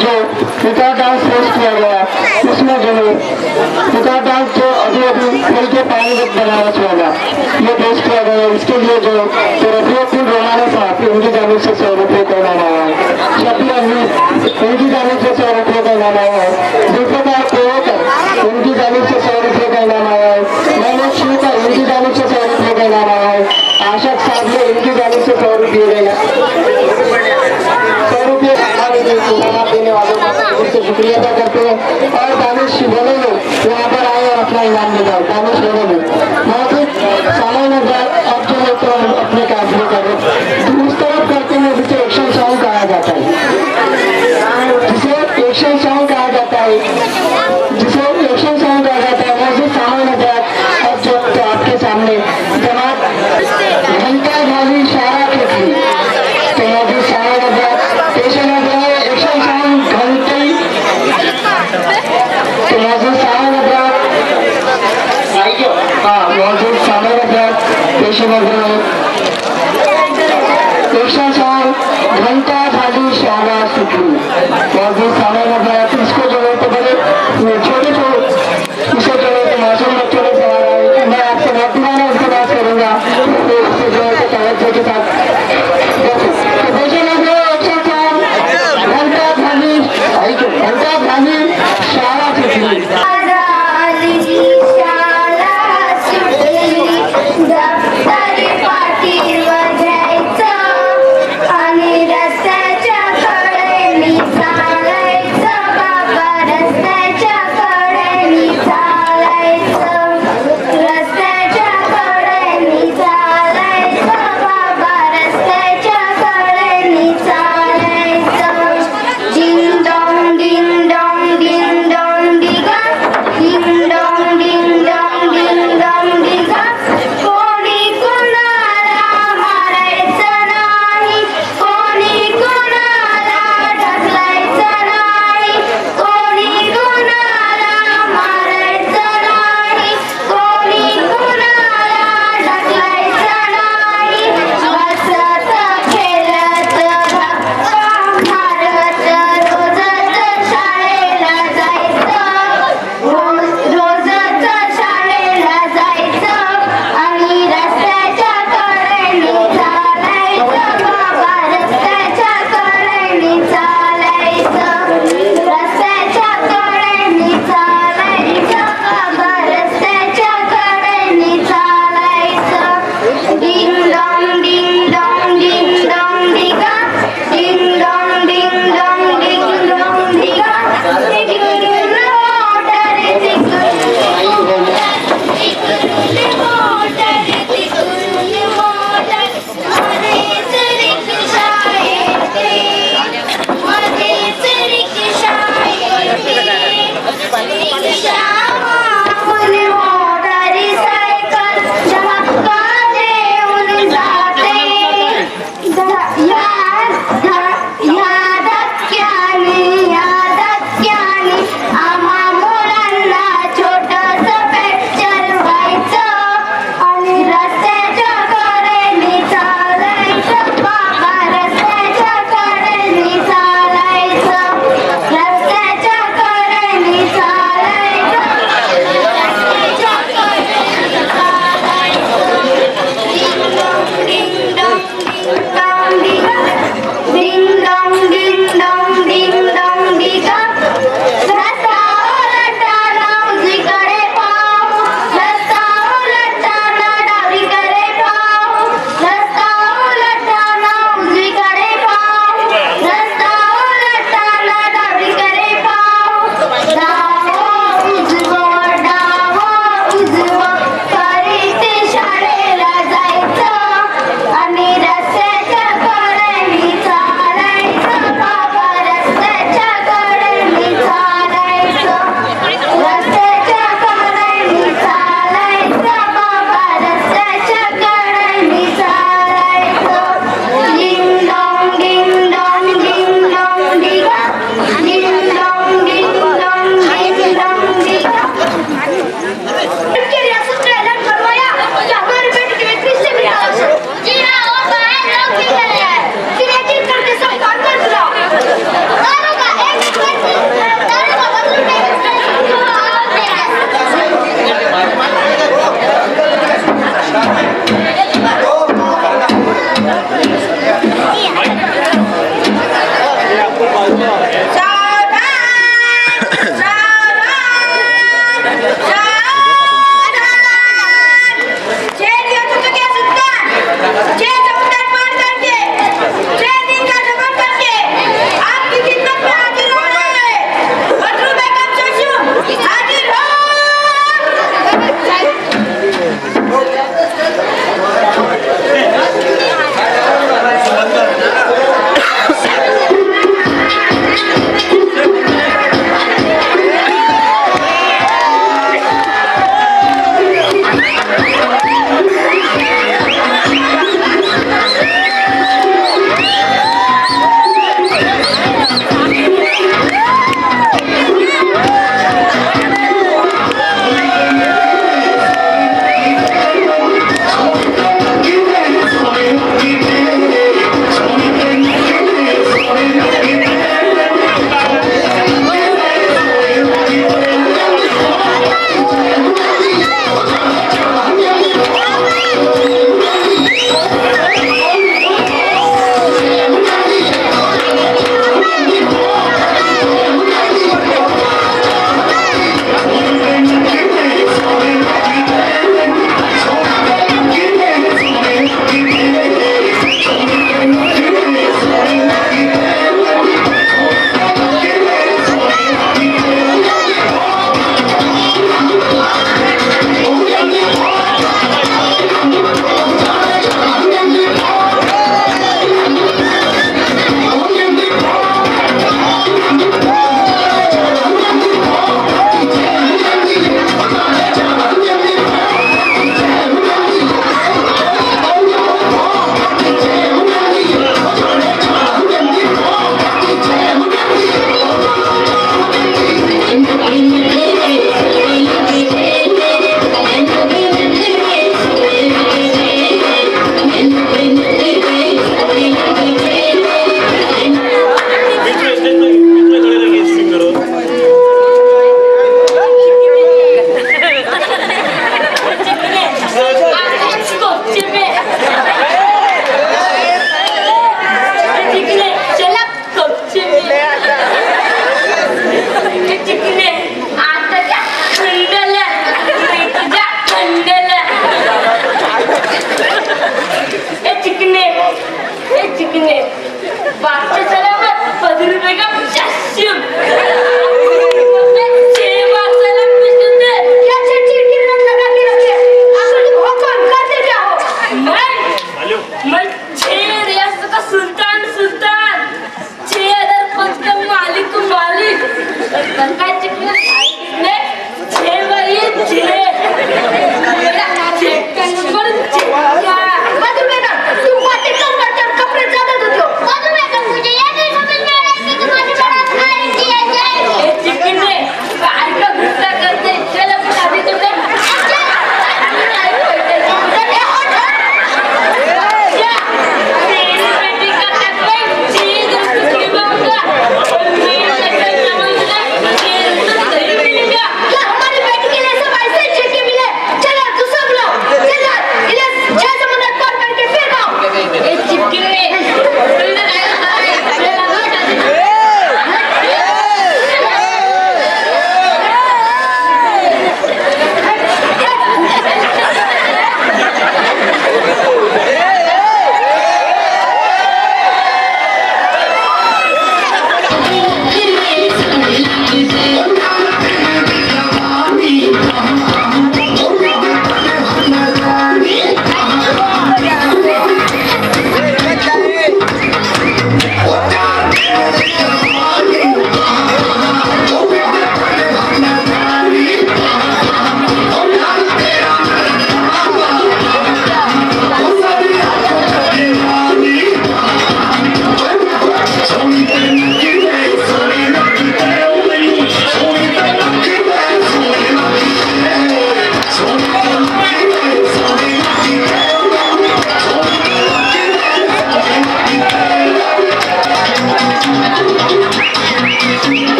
जो record dance पेश किया गया उसमें जो रिकॉर्ड डांस जो अभी अभी खेल के पानीपत बनारस होगा ये पेश किया गया। इसके लिए जो रफीकुल रोमाना साहब उनकी जानिब से 100 रुपये का इनाम आया है। शफी अहमद उनकी जानिब से 100 रुपये का इनाम आया है। जुल्फकार कोकर उनकी जानिब से 100 रुपये का इनाम आया है। मोहम्मद शूकर उनकी जानिब से 100 रुपये का इनाम आया है। आशक साहब ने इनकी जानिब से 100 रुपये देने वालों का उससे शुक्रिया अदा करते हैं। और दानिश बोले लोग यहाँ पर आए और अपना इनाम लेकर दानिश बोले लोग मौजूद सामान्य अब जो है तो अपने काफिले कर उस तरफ करते हैं जिसे एक्शन सॉन्ग कहा जाता है, जिसे एक्शन सॉन्ग कहा जाता है, जिसे एक्शन सॉन्ग कहा जाता है। मौजूद सामान्य अब जो तो आपके सामने जनाब घंटा गाली इशारा के लिए तो मौजूद सामान्य पेशन हो गया है एक्शन सॉन्ग घंटे तो मौजूद सामान्य हाँ मौजूद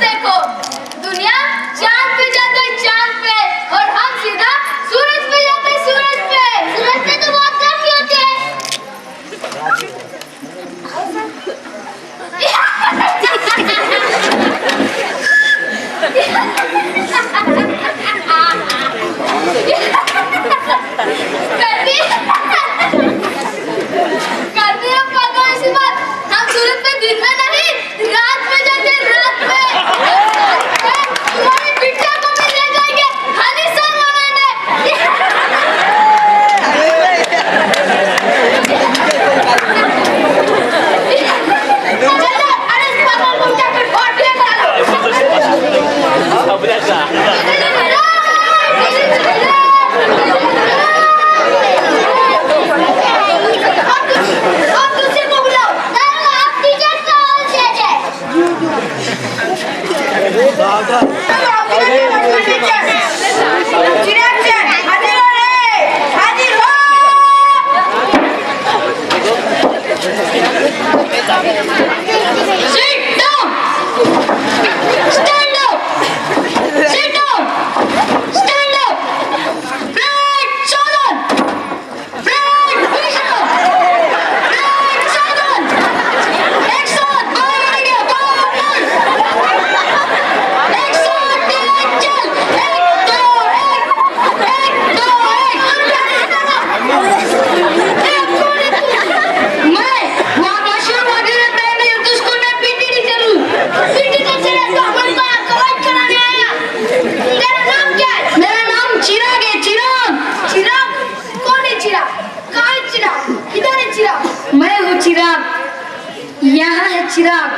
देखो दुनिया चांद पे जाता है, चांद पे, और हम सीधा सूरज पे जाते हैं, सूरज पे। सूरज पे तो बहुत गर्मी होती है। करती है पागल ऐसी बात। हम सूरज पे दिन में नहीं, रात में जाते हैं, रात में। तुम्हारी बिटिया को भी ले जाएंगे हनी सिंह मनाने। Sit down. Stand up. Sit down. Stand up. Flag Southern. Flag Bishop. Flag Southern. एक साथ बाहर आएंगे, बाहर चल। एक साथ तेरे चल। एक दो एक मैं वहाँ बशीर वजीर प्राइमरी उर्दू स्कूल में पीटी टीचर हूँ। पीटी टीचर है तो अपन को कवायद कराने आया। तेरा नाम क्या है? मेरा नाम चिराग है। चिराग। चिराग? कौन है चिराग? कहाँ है चिराग? किधर है चिराग? मैं हूँ चिराग। यहाँ है चिराग।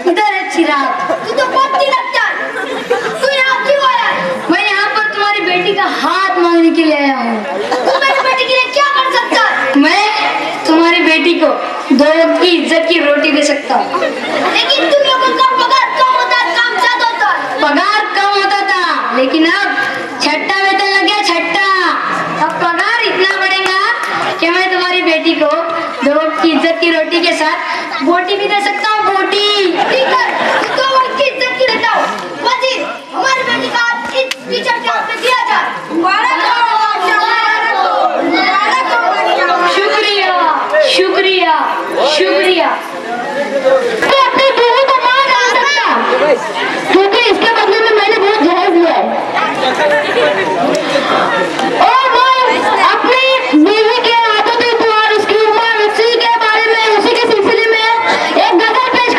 इधर है चिराग। तू तो बहुत ही लगता है। तू यहाँ क्यों आया है? मैं यहाँ पर तुम्हारी बेटी का हाथ मांगने के लिए आया हूँ। तू मेरी बेटी के लिए क्या कर सकता है? मैं तुम्हारी बेटी को 2 वक्त की इज्जत की रोटी दे सकता हूँ। लेकिन तुम लोगों का पगार कम होता है, काम ज्यादा होता है। पगार कम होता था, लेकिन अब छठा वेतन लग गया, छठा। अब पगार इतना बढ़ेगा कि मैं तुम्हारी बेटी को 2 वक्त की इज्जत की रोटी के साथ बोटी भी दे सकता हूँ, बोटी। ठीक है, 2 वक्त की इज्जत की देता हूँ। वजीर, हमारी बेटी का हाथ इस टीचर के हाथ में दिया जाए। शुक्रिया, शुक्रिया, शुक्रिया। तो अपनी बीवी को मार डाल सकता, क्योंकि इसके बदले में मैंने बहुत जहर दिया है। और मैं अपनी बीवी के आदतें और उसकी उम्र, उसी के बारे में, उसी के सिलसिले में एक गजल पेश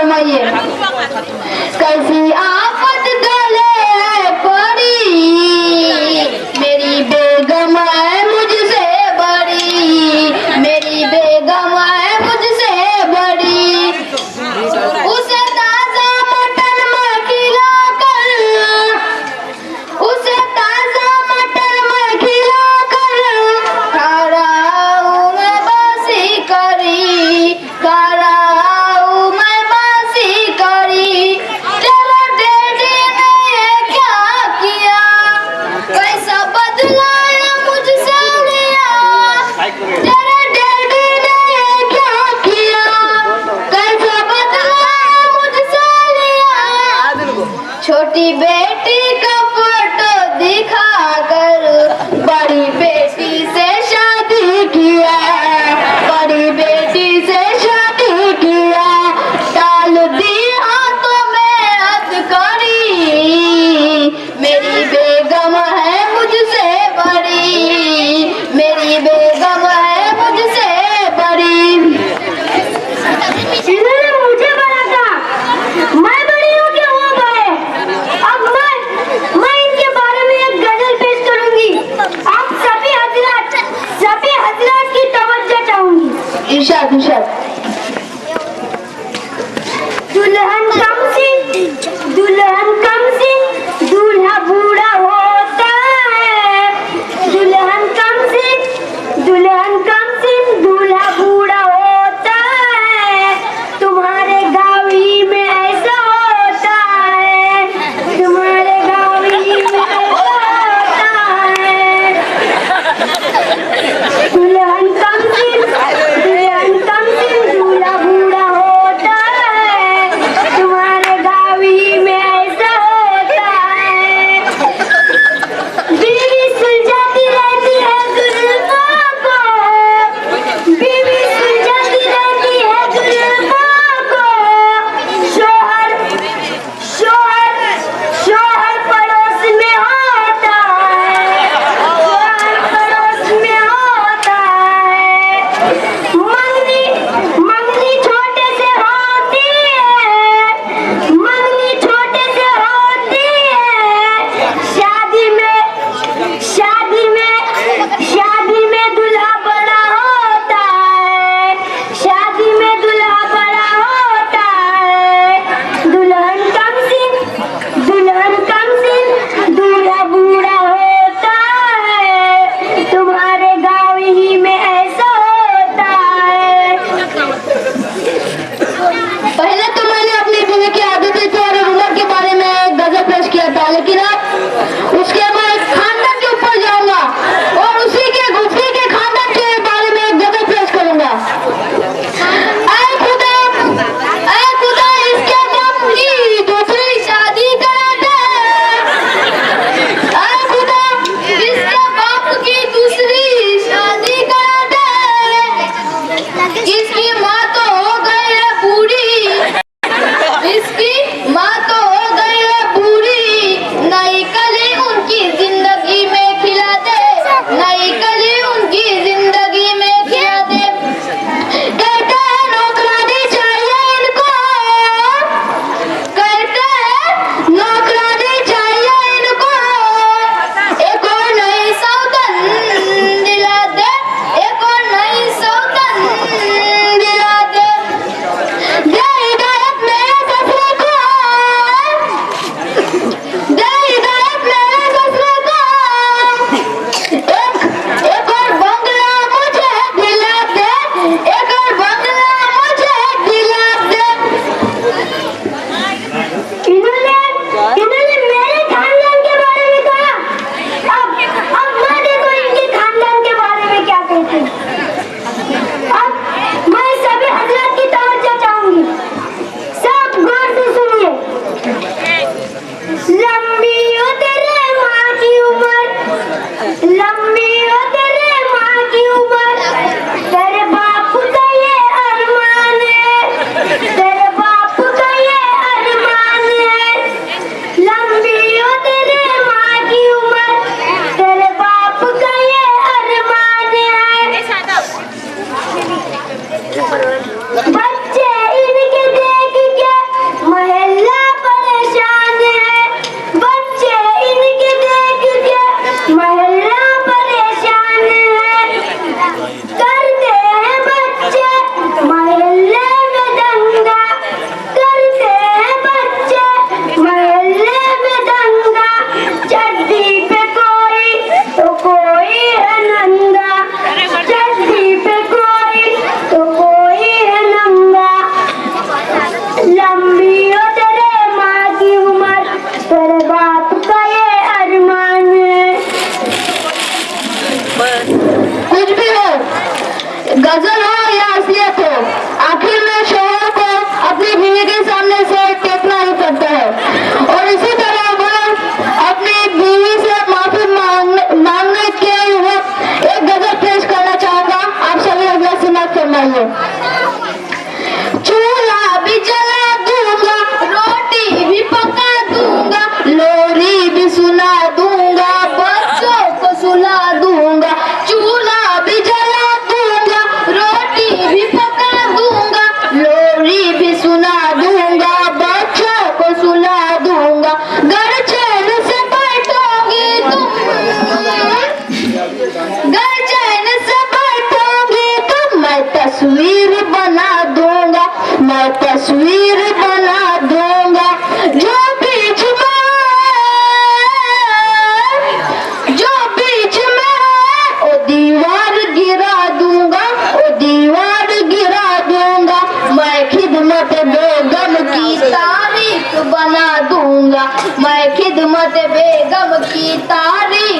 फरमाइए। कैसी आफत गले है पड़ी, मेरी बेगम है मुझसे बड़ी, मेरी बेगम है मुझसे बड़ी। उसे ताजा मटन में खिलाकर, उसे ताजा मटन में खिलाकर खा रहा हूँ मैं बासी करी, खा रहा हूँ मैं बासी करी। तेरा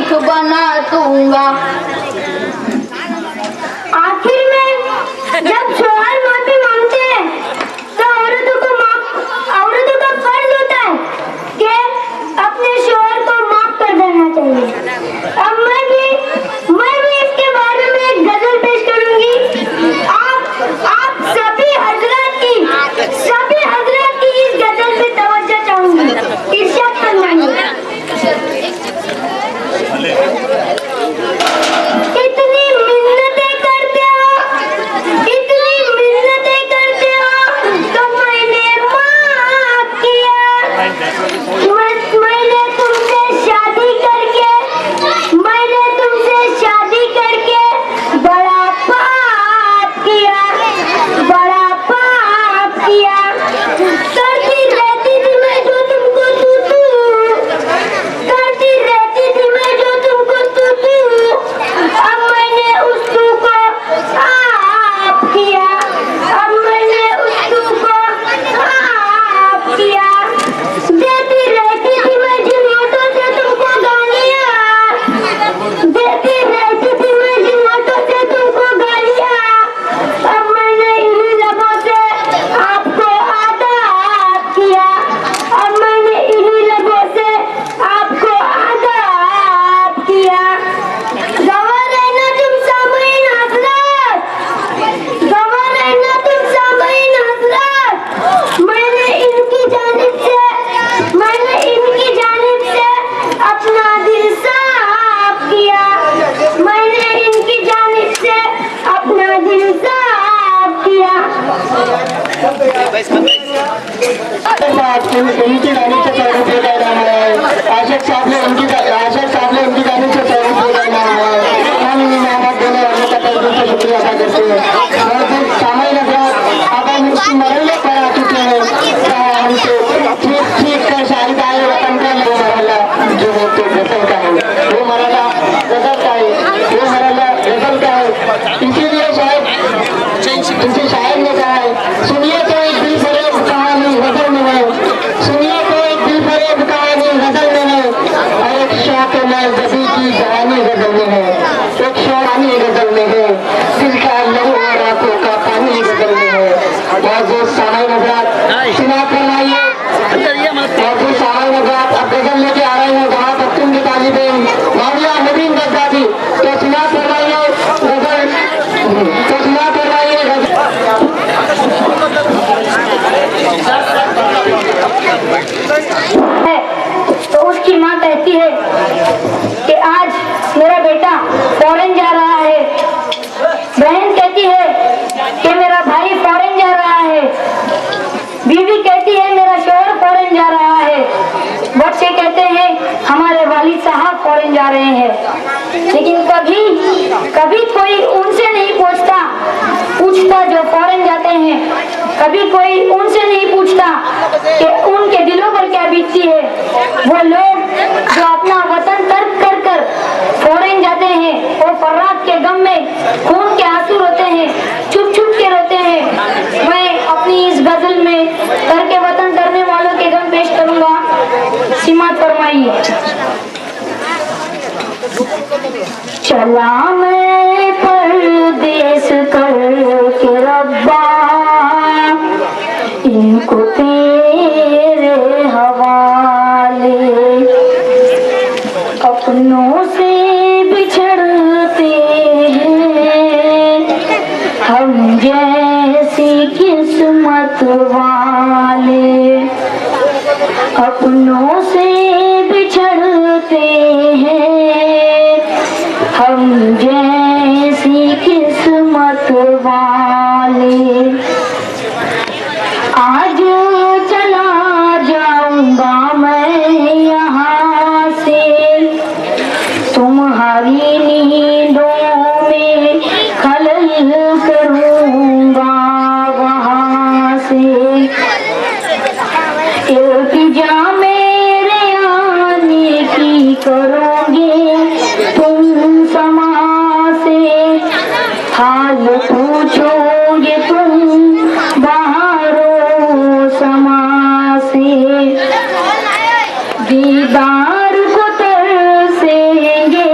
शेख बना दूंगा। आखिर में जब शौहर माफी मांगते हैं तो औरतों का फर्ज होता है कि अपने शौहर को माफ कर देना चाहिए। अब मैं भी इसके बारे में एक गजल पेश करूंगी। आप सभी हजरत की इस गजल पे तवज्जो चाहूंगी। इरशाद फरमाइए। इतनी मिन्नतें करते हो तो मैंने माफ किया। मैंने तुमसे शादी करके बड़ा पाप किया। करती रहती थी मैं जो तुमको अब मैंने उस तू को आप किया। देती रहती थी मैं जिन होठों से तुमको गालियां। अब मैंने इन्हीं लबों से आपको आदाब किया। गवाह रहना तुम सामईन हज़रात, मैंने इनकी जानिब से अपना दिल साफ किया। उनकी जानिब से तारीफ किया जा रहा है। आशिक साहब ने उनकी जानिब से तारीफ किया जा रहा है। हम इन इनामत देने वालों का तहे दिल से शुक्रिया अदा करते हैं। और फिर सामईन हज़रात अब हम इस मरहले पर आ चुके हैं जहाँ हमसे ठीक कर शाहिद आए वतन का वो मरहला जो होते गजल का है, वो मरहला गजल का है। इसीलिए शायद ने कहा है, सुनिए तो एक दिल फरेब कहानी गजल में है, और एक शौक नज़बी की जवानी गजल में है, एक शौरानी गजल में है, दिल का लहू और आंखों का पानी गजल में है। और जो सामईन हज़रात सुना फरमाइए, अब गजल लेके आ रहे हैं जहाँ पख्तून के तालिबे मौलिया नदीम बगदादी, तो सुना फरमाइए गजल। तो उसकी माँ कहती है कि आज मेरा बेटा फॉरेन जा रहा है। बहन कहती है कि मेरा भाई फॉरेन जा रहा है। बीवी कहती है मेरा शौहर फॉरेन जा रहा है। बच्चे कहते हैं हमारे वालिद साहब फॉरेन जा रहे हैं। लेकिन कभी कोई उनसे नहीं पूछता जो फॉरेन जाते हैं। कभी कोई उनसे नहीं पूछता कि उनके दिलों पर क्या बीतती है। वो लोग जो अपना वतन तर्क कर फॉरेन जाते हैं, वो फर्रात के गम में खून के आंसू रोते हैं, छुप के रोते हैं। मैं अपनी इस गजल में करके वतन करने वालों के गम पेश करूंगा। सिमात फरमाइए। चला मैं परदेस करके रब्बा, इनको तेरे हवाले। अपनों से बिछड़ते हैं हम जैसी किस्मत वाले। अपनों से बिछड़ते हैं हम जैसी किस्मत वाले। आज चला जाऊंगा मैं यहाँ से, तुम्हारी नींदों में खलल करूंगा वहाँ से। इल्तिजा मेरे आने की करोगे तुम समा से, हाल पूछोगे तुम बाहरों समा से। दीदार को तरसेंगे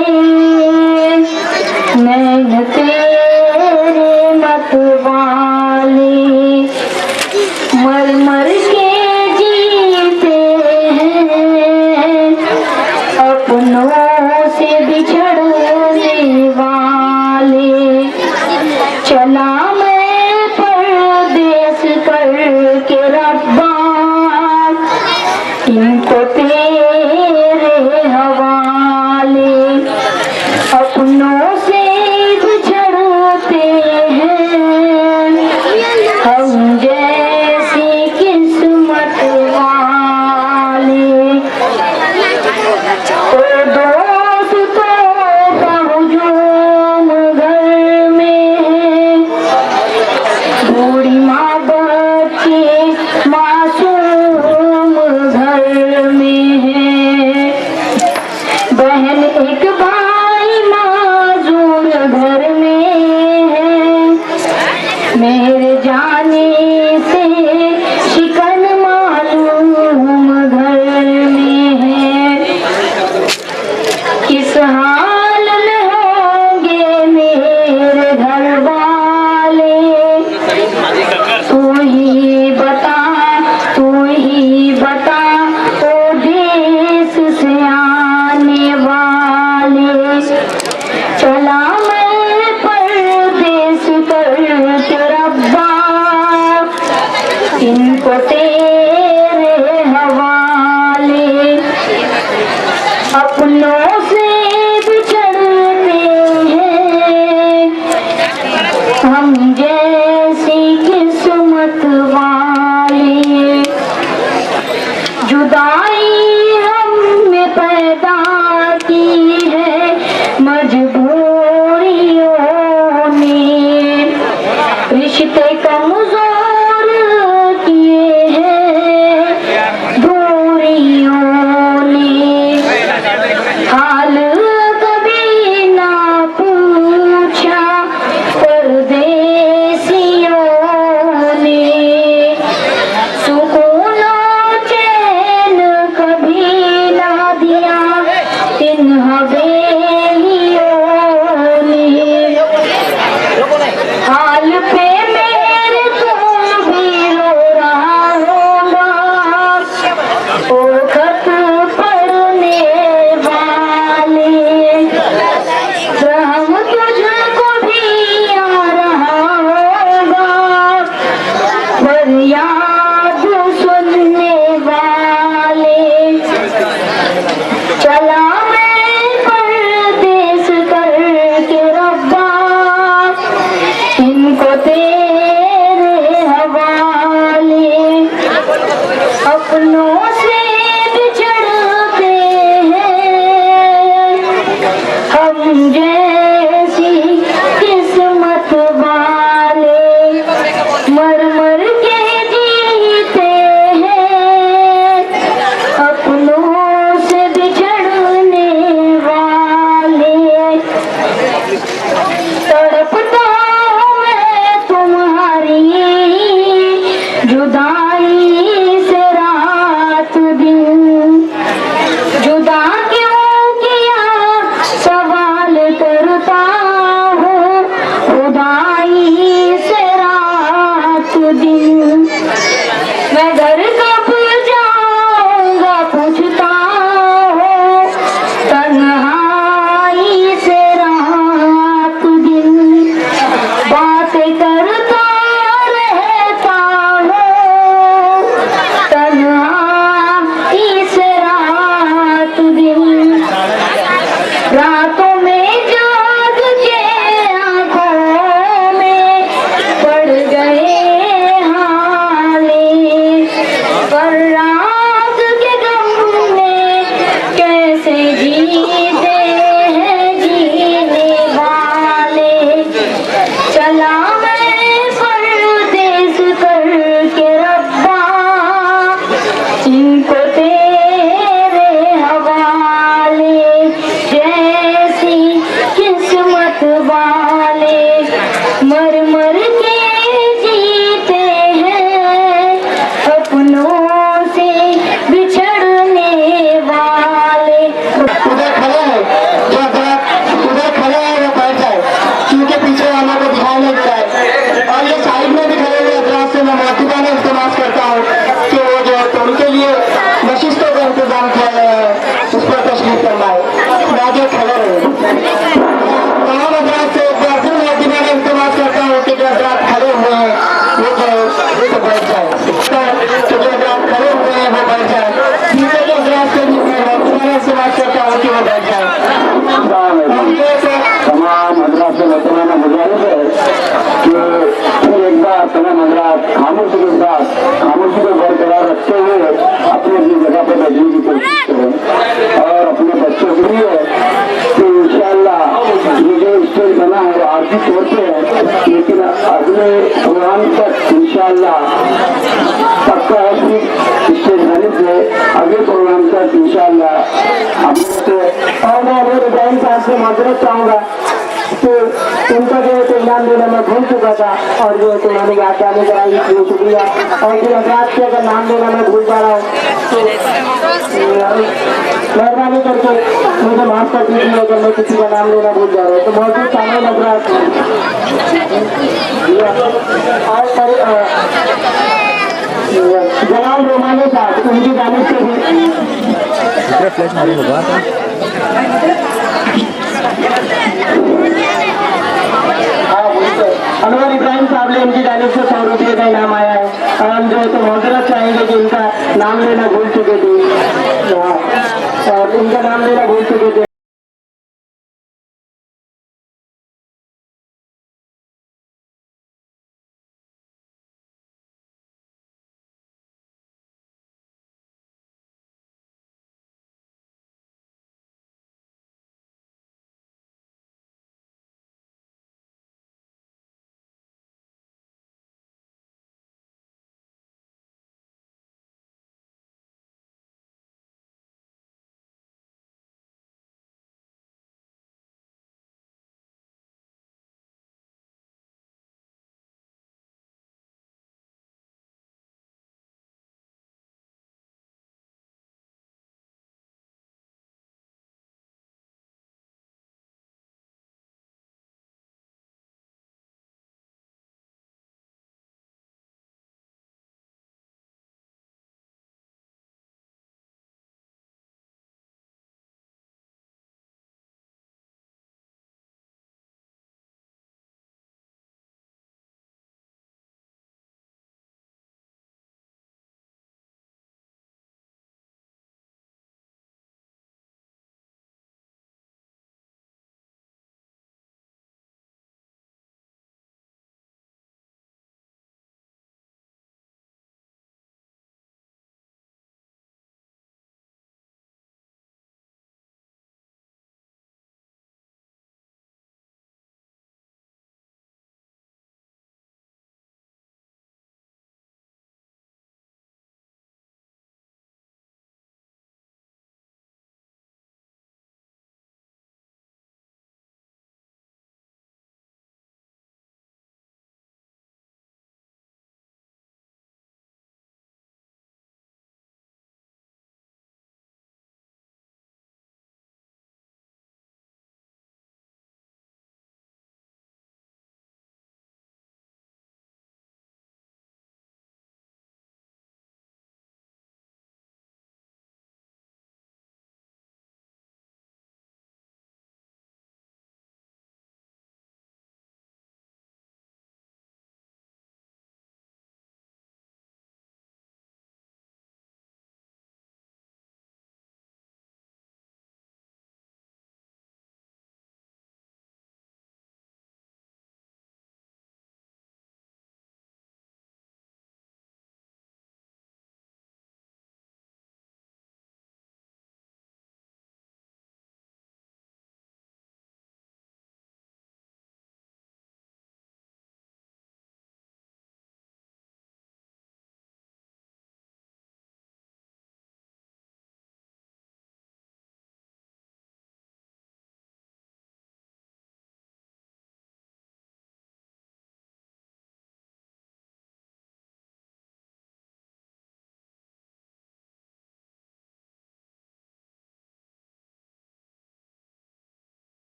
जैसी किस्मत वाले मर मर के जीते हैं, अपनों से बिछड़ने वाले। तड़पता हूँ मैं तुम्हारी जुदाई से रात दिन, जुदा क्यों किया सवाल करता हूँ खुदाई से रात दिन। मैं घर कब जाऊंगा पूछता हूँ तन्हाई से रात दिन। बातें करता रहता हूँ तन्हाई से रात दिन। रातों में जाग के आंखों में पड़ गए हाले, पर रात के गम में कैसे जीते हैं जीने वाले। चला मैं परदेस करके रब्बा, इनको तेरे हवाले। जैसी किस्मत वाले मर मर के जीते हैं, अपनों से बिछड़ने वाले। उधर खड़े हैं जो उधर खड़े हैं वो बैठ जाए, क्योंकि पीछे वालों को दिखाई नहीं दे रहा है। और ये साइड में भी खड़े हुए अफराद से मैं मातूबाना इस्तेमाल करता हूँ कि वो जो है तो उनके लिए नशिस्तों का इंतजाम किया गया है, उस पर तशरीफ करना है। मैं आगे खड़े रहे तमाम अफराद से एक बार फिर मातूबाना इस्तेमाल करता हूँ कि जो अफराद खड़े हुए हैं वो जो है तो बैठ जाए, तो जो अफराद खड़े हुए हैं वो बैठ जाए। पीछे के अफराद से भी मैं मातूबाना इस्तेमाल करता हूँ कि वो बैठ जाए। तमाम हजरात से वर्तमान गुजारिश है कि फिर एक बार तमाम हजरात खामोशी के साथ खामोशी को बरकरार रखते हुए अपनी अपनी जगह पर बैठने की कोशिश करें और अपने बच्चों के लिए तो इंशाअल्लाह ये जो स्टेज बना है वो आर्थिक तौर पर है, लेकिन अगले प्रोग्राम तक इंशाअल्लाह पक्का है कि स्टेज बने से अगले प्रोग्राम तक इंशाअल्लाह और मैं अभी इब्राहिम साहब से माजरत चाहूँगा कि उनका जो है तो इनाम देना मैं भूल चुका था और जो है तो उन्होंने याद जाने कराई, इसलिए शुक्रिया। और फिर अफराद से अगर नाम देना मैं भूल जा रहा हूँ तो मेहरबानी करके मुझे माफ कर दीजिए अगर मैं किसी का नाम लेना भूल जा रहा हूँ। तो मौजूद शामिल अफराद और जनाब रोमानी साहब उनकी जानिब से भी अनवर इब्राहिम साहब ने इनकी जानिब से 100 रुपये का इनाम आया है। हम जो है तो मौजूद चाहेंगे कि इनका नाम लेना भूल चुके थे और इनका नाम लेना भूल चुके थे।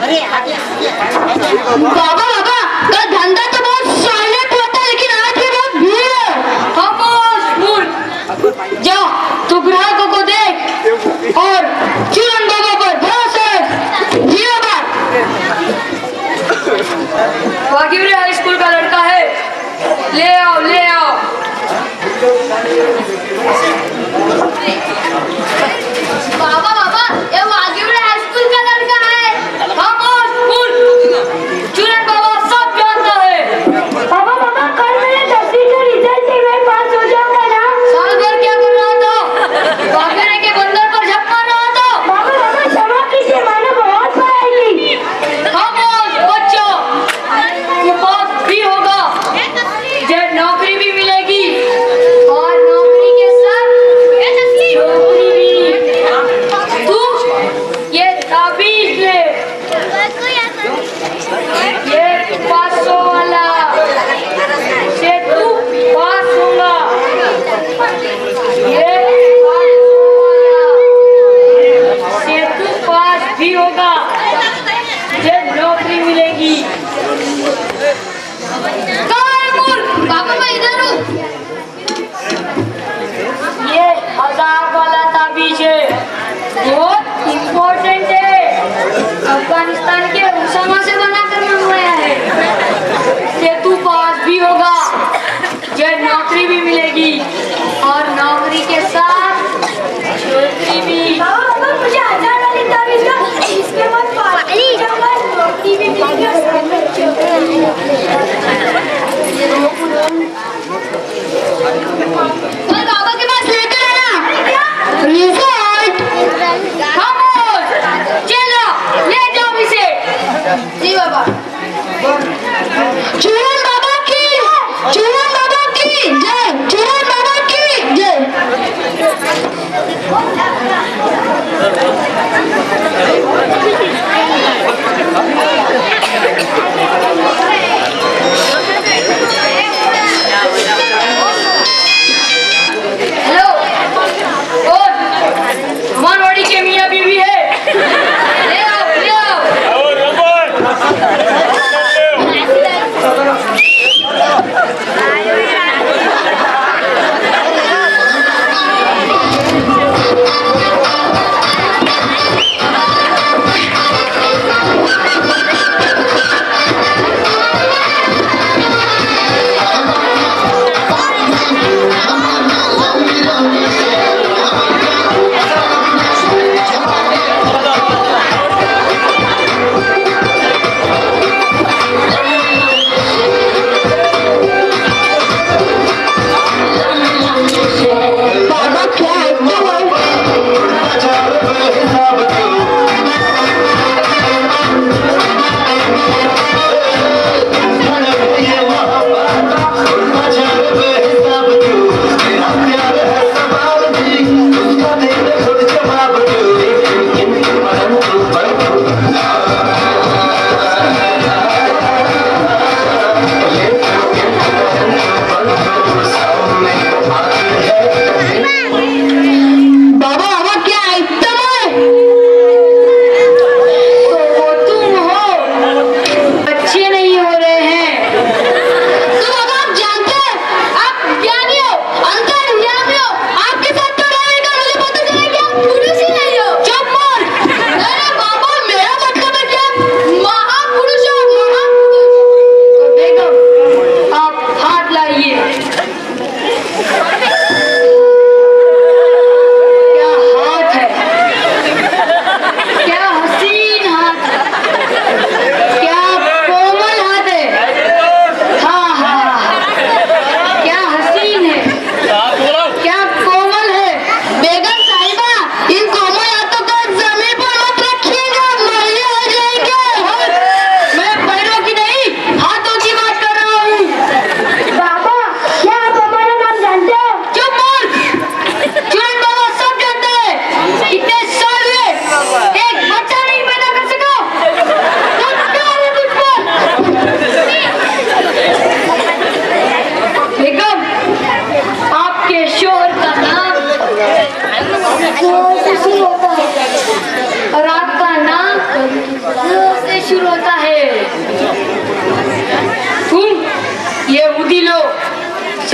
बाबा बाबा का धंधा तो बहुत साइलेंट होता है लेकिन आज भी बहुत भीड़ है। खामोश मूर्ख, जा तू ग्राहकों को देख और चिरन बाबा पर भरोसा रख। जियो बात वागिवरे हाई स्कूल का लड़का है, ले आओ ले आओ। बाबा बाबा ये वागिवरे हाई स्कूल का लड़का है। खामोश मूर्ख, चुरन बाबा सब जानता है। बाबा बाबा कल मेरे 10वीं का रिजल्ट है, मैं पास हो जाऊंगा ना? साल भर क्या कर रहा था? वागिवरे के बंदर पर झप मार रहा था। बाबा बाबा क्षमा कीजिए, मैंने बहुत पढ़ाई की। खामोश बच्चों, ये पास भी होगा, जे नौकरी भी मिलेगी और नौकरी के साथ नौकरी भी। तू ये ताबीज ले, ये 500 वाला से तू पास होगा। ये 500 वाला से तू पास भी होगा, जे नौकरी मिलेगी। बाबा मैं इधर हूँ। ये 1000 वाला ताबीज है, बहुत इम्पोर्टेंट है, अफगानिस्तान के उसामा से बनाकर मंगवाया है। ये तू पास भी होगा, ये नौकरी भी मिलेगी और नौकरी के साथ छोकरी भी। बाबा मुझे 1000 वाली ताबीज दो, इसके बाद पास भी होगा, नौकरी भी मिलेगी और साथ में छोकरी भी। बाबा के पास लेकर आना रिजल्ट। खामोश,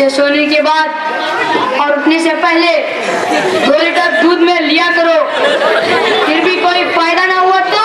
इसे सोने के बाद और उठने से पहले 2 लीटर दूध में लिया करो। फिर भी कोई फायदा ना हुआ तो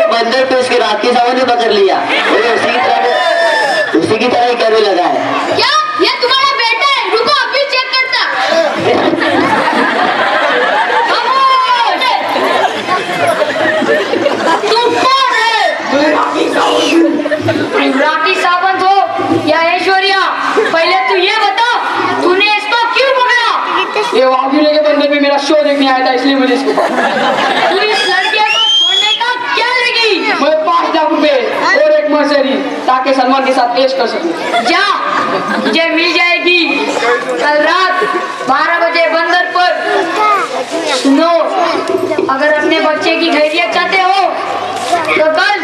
बंदर पे उसके राखी सावन ने पकड़ लिया, उसी की तरह ही करने लगा है। क्या ये तुम्हारा बेटा है? रुको अभी चेक करता। तुम कौन है? राखी सावंत हो या ऐश्वर्या? पहले तू ये बता, तूने इसको क्यों पकड़ा? ये वागिले के बंदे पे मेरा शो देखने आया था, इसलिए मुझे इसको पकड़ा। तू इस लड़के को छोड़ने का क्या लगी? मैं 5 लाख रुपए और एक मर्सरी ताकि सलमान के साथ पेश कर सकूं। जा, तुझे मिल जाएगी कल रात 12 बजे बंदर पर। सुनो, अगर अपने बच्चे की खैरियत चाहते हो तो कल